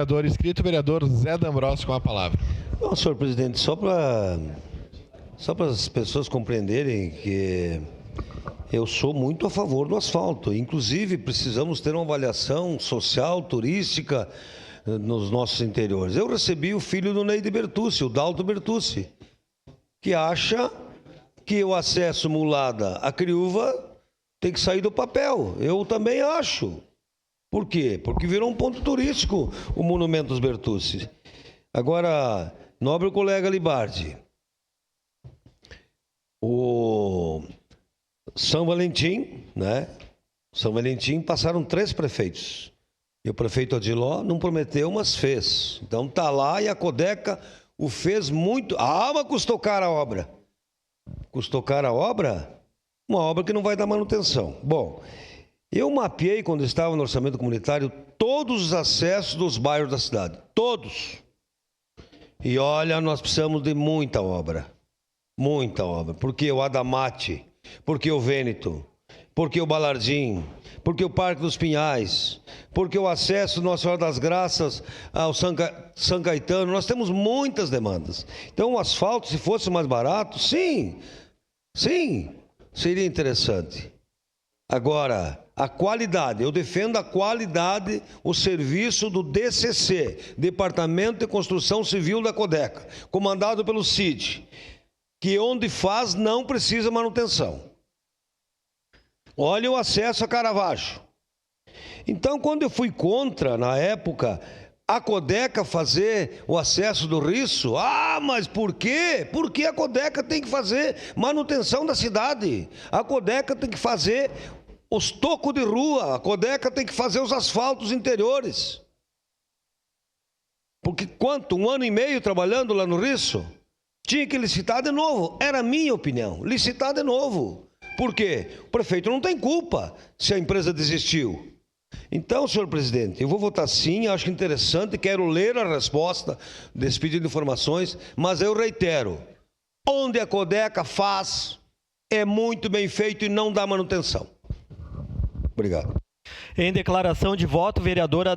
Vereador inscrito, vereador Zé D'Ambrosio com a palavra. Não, senhor presidente, só para as pessoas compreenderem que eu sou muito a favor do asfalto. Inclusive, precisamos ter uma avaliação social, turística nos nossos interiores. Eu recebi o filho do Neide Bertucci, o Dalto Bertucci, que acha que o acesso Mulada a Criúva tem que sair do papel. Eu também acho. Por quê? Porque virou um ponto turístico o Monumento dos Bertucci. Agora, nobre colega Libardi, o São Valentim, né? São Valentim passaram 3 prefeitos. E o prefeito Adiló não prometeu, mas fez. Então tá lá e a Codeca o fez muito. Ah, mas custou caro a obra. Custou caro a obra? Uma obra que não vai dar manutenção. Bom, eu mapeei, quando estava no orçamento comunitário, todos os acessos dos bairros da cidade. Todos. E olha, nós precisamos de muita obra. Muita obra. Porque o Adamate, porque o Vêneto, porque o Balardim, porque o Parque dos Pinhais, porque o acesso Nossa Senhora das Graças ao São Caetano. Nós temos muitas demandas. Então, o asfalto, se fosse mais barato, sim, seria interessante. Agora, a qualidade, eu defendo a qualidade, o serviço do DCC, Departamento de Construção Civil da Codeca, comandado pelo CID, que onde faz não precisa manutenção. Olha o acesso a Caravaggio. Então, quando eu fui contra, na época, a Codeca fazer o acesso do Risso, mas por quê? Porque a Codeca tem que fazer manutenção da cidade. A Codeca tem que fazer os tocos de rua, a Codeca tem que fazer os asfaltos interiores. Porque quanto? 1 ano e meio trabalhando lá no Risso? Tinha que licitar de novo. Era a minha opinião. Licitar de novo. Por quê? O prefeito não tem culpa se a empresa desistiu. Então, senhor presidente, eu vou votar sim, acho interessante, quero ler a resposta desse pedido de informações, mas eu reitero, onde a Codeca faz, é muito bem feito e não dá manutenção. Obrigado. Em declaração de voto, vereadora